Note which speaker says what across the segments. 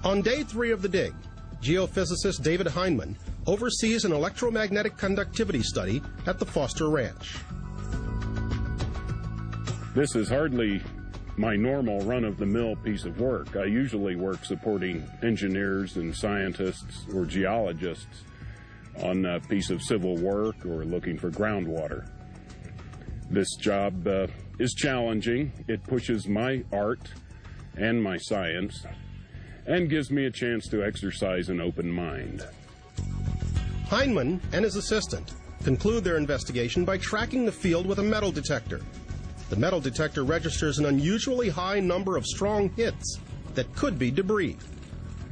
Speaker 1: On day 3 of the dig, geophysicist David Heinemann oversees an electromagnetic conductivity study at the Foster Ranch.
Speaker 2: This is hardly my normal run-of-the-mill piece of work. I usually work supporting engineers and scientists or geologists on a piece of civil work or looking for groundwater. This job is challenging. It pushes my art and my science and gives me a chance to exercise an open mind.
Speaker 1: Heinemann and his assistant conclude their investigation by tracking the field with a metal detector. The metal detector registers an unusually high number of strong hits that could be debris.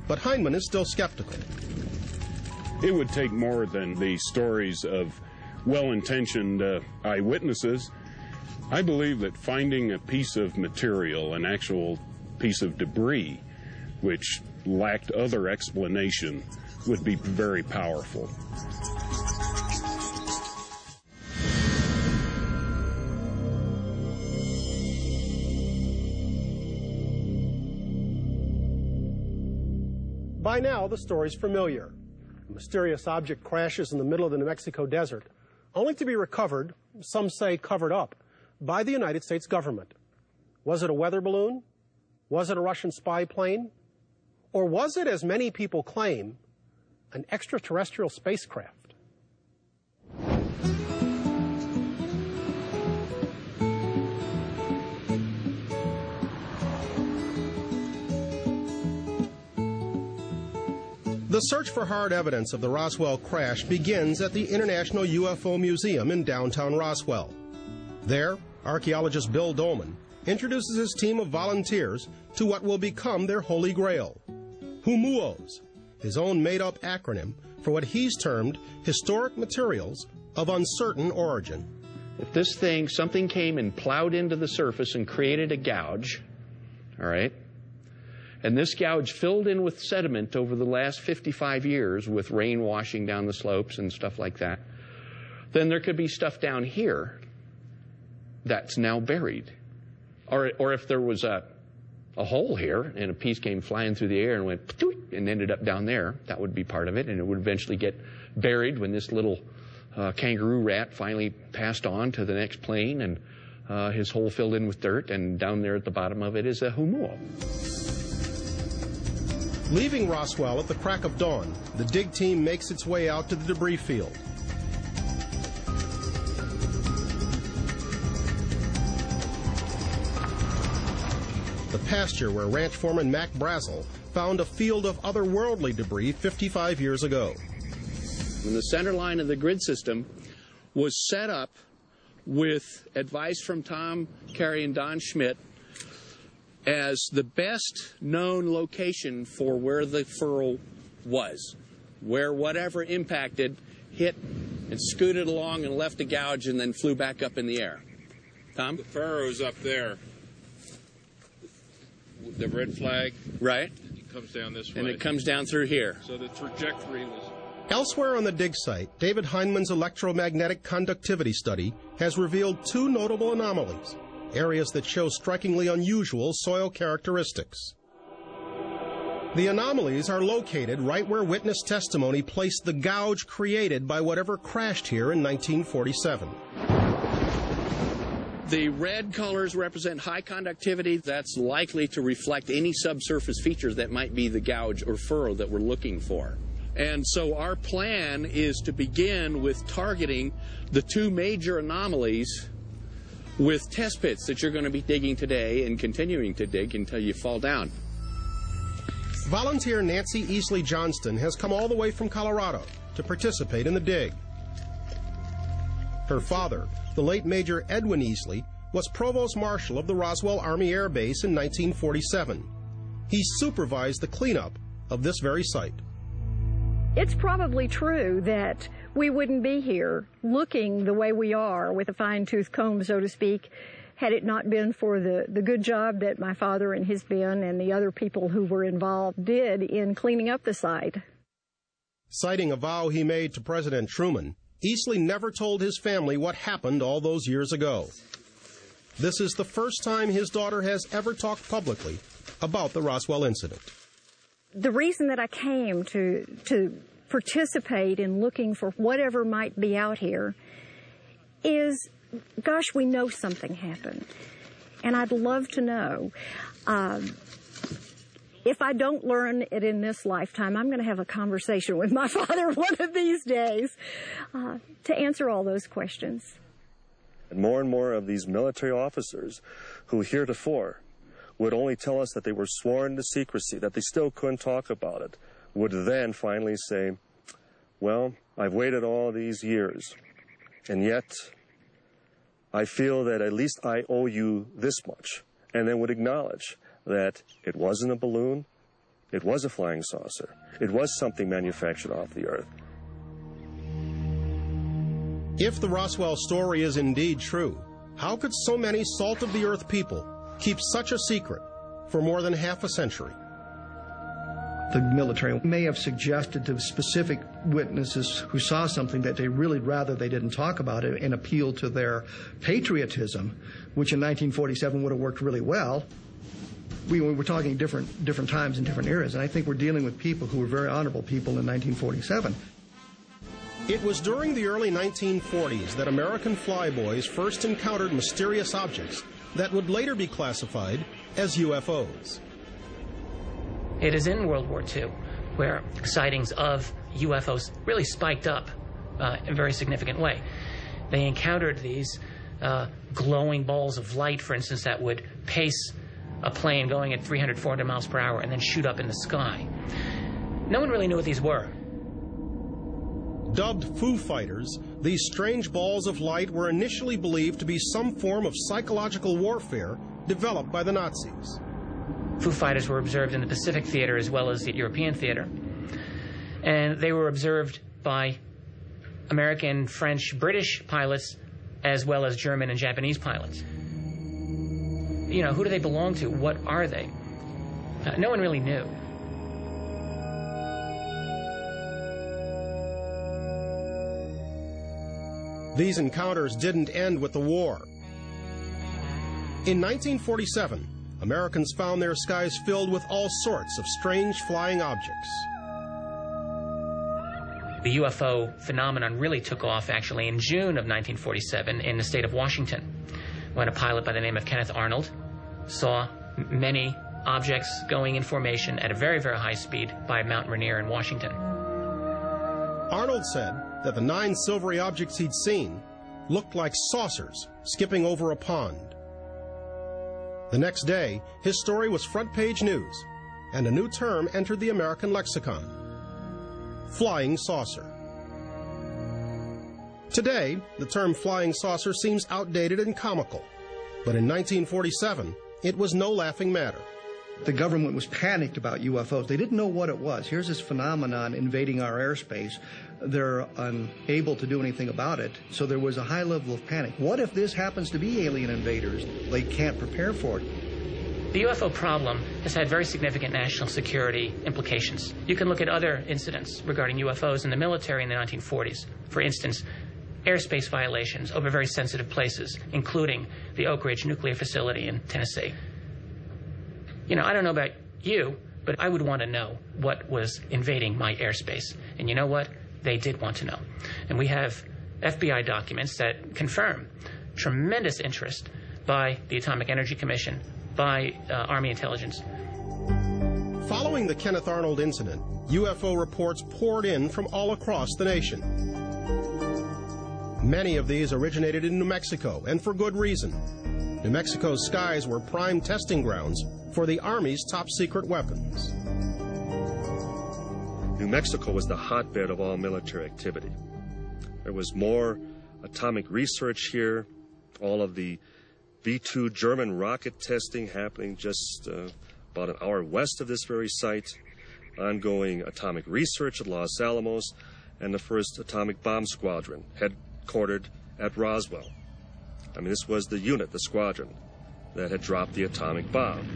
Speaker 1: But Heinemann is still skeptical.
Speaker 2: It would take more than the stories of well-intentioned eyewitnesses. I believe that finding a piece of material, an actual piece of debris, which lacked other explanation, would be very powerful.
Speaker 1: By now, the story's familiar. A mysterious object crashes in the middle of the New Mexico desert, only to be recovered, some say covered up, by the United States government. Was it a weather balloon? Was it a Russian spy plane? Or was it, as many people claim, an extraterrestrial spacecraft? The search for hard evidence of the Roswell crash begins at the International UFO Museum in downtown Roswell. There, archaeologist Bill Dolman introduces his team of volunteers to what will become their holy grail, HUMUOs, his own made-up acronym for what he's termed historic materials of uncertain origin.
Speaker 3: If this thing, something came and plowed into the surface and created a gouge, all right, and this gouge filled in with sediment over the last 55 years with rain washing down the slopes and stuff like that, then there could be stuff down here that's now buried. Or if there was a hole here and a piece came flying through the air and went and ended up down there, that would be part of it, and it would eventually get buried when this little kangaroo rat finally passed on to the next plane, and his hole filled in with dirt, and down there at the bottom of it is a humuo.
Speaker 1: Leaving Roswell at the crack of dawn, the dig team makes its way out to the debris field. The pasture where ranch foreman Mac Brazel found a field of otherworldly debris 55 years ago.
Speaker 3: And the center line of the grid system was set up with advice from Tom Carey and Don Schmidt as the best known location for where the furrow was, where whatever impacted hit and scooted along and left a gouge and then flew back up in the air. Tom?
Speaker 4: The furrow's up there. The red flag.
Speaker 3: Right.
Speaker 4: It comes down this way.
Speaker 3: And it comes down through here.
Speaker 4: So the trajectory was...
Speaker 1: Elsewhere on the dig site, David Heinemann's electromagnetic conductivity study has revealed 2 notable anomalies, areas that show strikingly unusual soil characteristics. The anomalies are located right where witness testimony placed the gouge created by whatever crashed here in 1947.
Speaker 3: The red colors represent high conductivity. That's likely to reflect any subsurface features that might be the gouge or furrow that we're looking for. And so our plan is to begin with targeting the 2 major anomalies with test pits that you're going to be digging today and continuing to dig until you fall down.
Speaker 1: Volunteer Nancy Easley Johnston has come all the way from Colorado to participate in the dig. Her father, the late Major Edwin Easley, was Provost Marshal of the Roswell Army Air Base in 1947. He supervised the cleanup of this very site.
Speaker 5: It's probably true that we wouldn't be here looking the way we are with a fine-tooth comb, so to speak, had it not been for the good job that my father and his men and the other people who were involved did in cleaning up the site.
Speaker 1: Citing a vow he made to President Truman, Easley never told his family what happened all those years ago. This is the first time his daughter has ever talked publicly about the Roswell incident.
Speaker 5: the reason that I came to participate in looking for whatever might be out here is, gosh, we know something happened. And I'd love to know. If I don't learn it in this lifetime, I'm going to have a conversation with my father one of these days to answer all those questions.
Speaker 6: And more of these military officers who heretofore would only tell us that they were sworn to secrecy, that they still couldn't talk about it, would then finally say, well, I've waited all these years, and yet I feel that at least I owe you this much, and then would acknowledge that it wasn't a balloon, it was a flying saucer, it was something manufactured off the Earth.
Speaker 1: If the Roswell story is indeed true, how could so many salt-of-the-earth people keep such a secret for more than half a century?
Speaker 7: The military may have suggested to specific witnesses who saw something that they really rather they didn't talk about it and appeal to their patriotism, which in 1947 would have worked really well. We were talking different times and different eras, and I think we're dealing with people who were very honorable people in 1947.
Speaker 1: It was during the early 1940s that American flyboys first encountered mysterious objects that would later be classified as UFOs.
Speaker 8: It is in World War II where sightings of UFOs really spiked up in a very significant way. They encountered these glowing balls of light, for instance, that would pace a plane going at 300, 400 miles per hour and then shoot up in the sky. No one really knew what these were.
Speaker 1: Dubbed Foo Fighters, these strange balls of light were initially believed to be some form of psychological warfare developed by the Nazis.
Speaker 8: Foo Fighters were observed in the Pacific Theater as well as the European Theater. And they were observed by American, French, British pilots as well as German and Japanese pilots. You know, who do they belong to? What are they? No one really knew.
Speaker 1: These encounters didn't end with the war. In 1947, Americans found their skies filled with all sorts of strange flying objects.
Speaker 8: The UFO phenomenon really took off actually in June of 1947 in the state of Washington, when a pilot by the name of Kenneth Arnold saw many objects going in formation at a very, very high speed by Mount Rainier in Washington.
Speaker 1: Arnold said that the 9 silvery objects he'd seen looked like saucers skipping over a pond. The next day, his story was front-page news, and a new term entered the American lexicon: flying saucer. Today, the term flying saucer seems outdated and comical, but in 1947, it was no laughing matter.
Speaker 7: The government was panicked about UFOs. They didn't know what it was. Here's this phenomenon invading our airspace. They're unable to do anything about it, so there was a high level of panic. What if this happens to be alien invaders? They can't prepare for it.
Speaker 8: The UFO problem has had very significant national security implications. You can look at other incidents regarding UFOs in the military in the 1940s. For instance, airspace violations over very sensitive places, including the Oak Ridge nuclear facility in Tennessee. You know, I don't know about you, but I would want to know what was invading my airspace. And you know what? They did want to know. And we have FBI documents that confirm tremendous interest by the Atomic Energy Commission, by Army intelligence.
Speaker 1: Following the Kenneth Arnold incident, UFO reports poured in from all across the nation. Many of these originated in New Mexico, and for good reason. New Mexico's skies were prime testing grounds for the Army's top-secret weapons.
Speaker 6: New Mexico was the hotbed of all military activity. There was more atomic research here, all of the Pt.2 German rocket testing happening just about an hour west of this very site, ongoing atomic research at Los Alamos, and the first atomic bomb squadron, headquartered at Roswell. I mean, this was the unit, the squadron, that had dropped the atomic bomb.